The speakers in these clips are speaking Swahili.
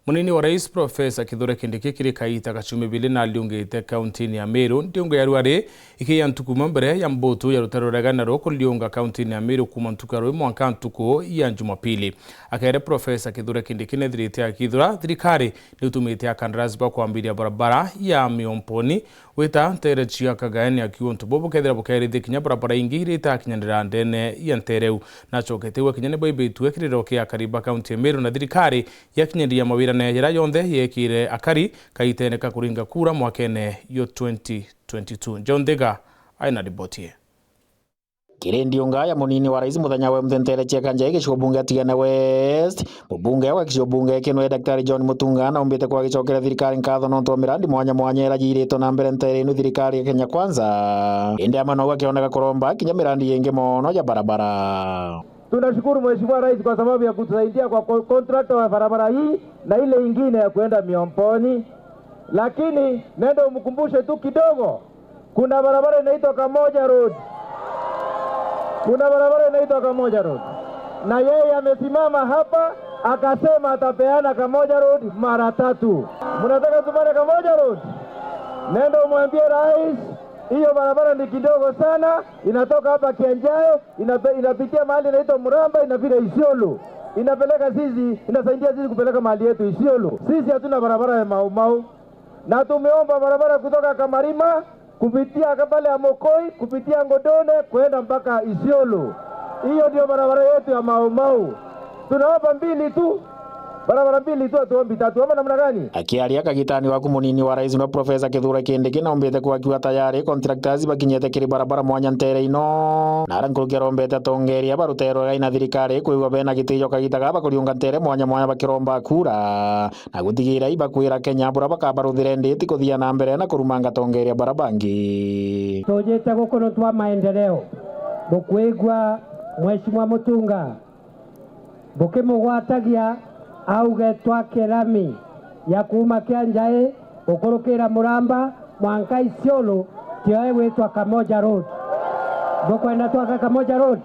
Munini wa Rais Profesa Kithure Kindiki kiri kaita gacumi bili na liungite kauntini ya Meru ndiunga ya ruare iki ntukuma mbere ya mbotu ya rutaruraga na roko liunga kauntini ya Meru kuma ntukaru mwaka ntuko ya Jumapili. Akaere Profesa Kithure Kindiki nethirite ya Kithura thirikari ni utumite ya kandarasi ba kwambiria barabara ya Miomponi wita Ntere Chia Kagaeni akiwa ntubobo kethira bukairithia kinya barabara ingi irita kinyanira ndene ya Ntereu nachoketewe kinyane baibitwe kiriroke ya kariba kaunti ya Meru na thirikari ya kinyandia mawira na yera yonthe yekire akari kaiteneka kuringa kura mwakene yo 2022. John Dega aina ripotie. Kirendi ungaya munini wa rais muthenya wa Ntere Chia Kagaeni gicigo bunge atigana West mubunge wa gicigo bunge kinwe Daktari John Mutunga na umbite kwa gicokera thirikari nkatho nonto mirandi mwanya mwanya irajiritwo na mbere Ntere ino thirikari ya Kenya Kwanza indi amanoga kioneka kuromba kinya mirandi yengi mono ya barabara. Tunashukuru Mheshimiwa Rais kwa sababu ya kutusaidia kwa contractor wa barabara hii na ile ingine ya kwenda Miomponi, lakini nenda umkumbushe tu kidogo, kuna barabara inaitwa Kamoja Road. Na yeye amesimama hapa akasema atapeana Kamoja Road mara 3. Mnataka tupate Kamoja Road? Nenda umwambie Rais hiyo barabara ni kidogo sana, inatoka hapa Kianjayo, inapitia mahali inaitwa Muramba, inafika Isiolo. Inapeleka sisi, inasaidia sisi kupeleka mahali yetu Isiolo. Sisi hatuna barabara ya Mau. Na tumeomba barabara kutoka Kamarima kupitia pale Amokoi, kupitia Ngodone kwenda mpaka Isiolo. Hiyo ndio barabara yetu ya Mau. Tunaomba barabara mbili tu, atuombi 3 ama namna gani? Akiaria kagitani waku munini wa rais no Profesa Kithure Kindiki na umbite kwa kiwa tayari contractors bakinyete kiri barabara mwanya Ntere ino na rankurukira umbite tongeria barutero gaina thirikari kuigwa bena gitijo kagitaga bakuriunga Ntere mwanya mwanya bakiromba kura na gutigira ibakwira Kenya bura bakabaruthire nditi kuthia na mbere na kurumanga tongeria barabangi. Tojete gukono twa maendeleo bukwigwa Mheshimiwa Mutunga bukimugwatagia auge twake rami ya kuma Kianjae ukurukira Muramba mwanka Isiolo tioe wetwa Kamoja Road. Bukwenda twaka Kamoja Road,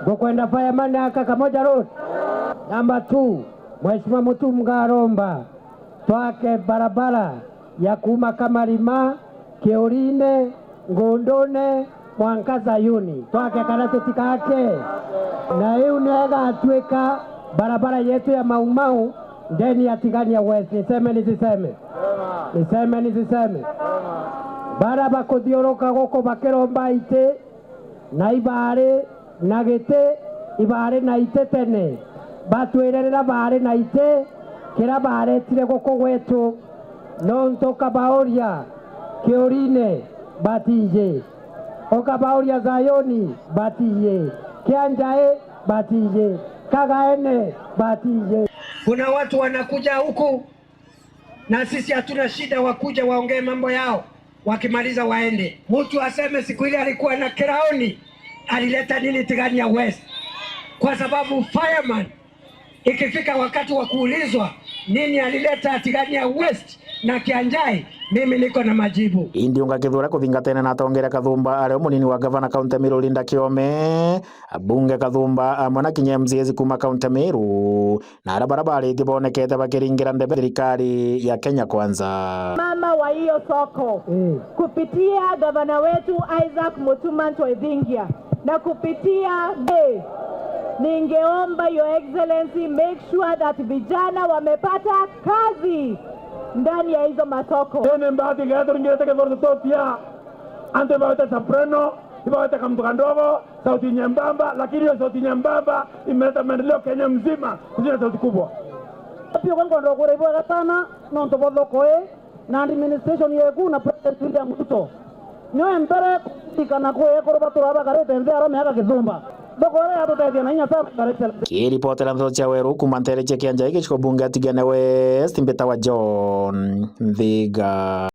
bukwenda fireman aka Kamoja Road. Number 2, Mheshimiwa Mutunga aromba twake barabara ya kuma Kamarima Kiorine Ngondone mwanka Zayuni twake karateti kake na hiyo nega atweka barabara yetu ya Mau ndeni ya Tigania West. Niseme baraba kuthioroka goko bakiromba ite na ibare na gite ibare na ite tene batwerera bare na ite kira bare tire goko gwetu nonto Kabaoria Kiorine batije Okabaoria Zayoni batije Kianjae batije Kagaene batije. Kuna watu wanakuja huku na sisi hatuna shida, wakuja waongee mambo yao, wakimaliza waende. Mtu aseme siku ile alikuwa na Kiraoni alileta nini Tigania West, kwa sababu fireman ikifika wakati wa kuulizwa nini alileta Tigania West na Kianjai, mimi niko na majibu. Indiunga Kithure kuthingatene na tongera Kathumba ario munini wa gavana kaunti Meru Linda Kiome abunge Kathumba amwana kinya MCA kuma kaunti Meru na barabara itibonekete bakiringira ndebe thirikari ya Kenya Kwanza. Mama wa hiyo soko kupitia gavana wetu Isaac Mutuma Ntwethingia na kupitia ningeomba Your Excellency make sure that vijana wamepata kazi ndani ya hizo masoko. Tene mbati gato ngete ke dorto topia ante baweta soprano ibaweta kamtukandogo sauti nyembamba, lakini hiyo sauti nyembamba imeleta maendeleo Kenya mzima kuzina sauti kubwa. Pio kwa ndo kore bora sana no to bodo koe na administration yeku na President William Ruto nyo mbere tikana koe ko batura ba karete ndara me aka Kithumba dokore ato taithia na inya sa karete. Kiripotera ntho cha Weru kuma Ntere Chia Kagaeni gicigo bunge atigana West mbeta wa John Thiga.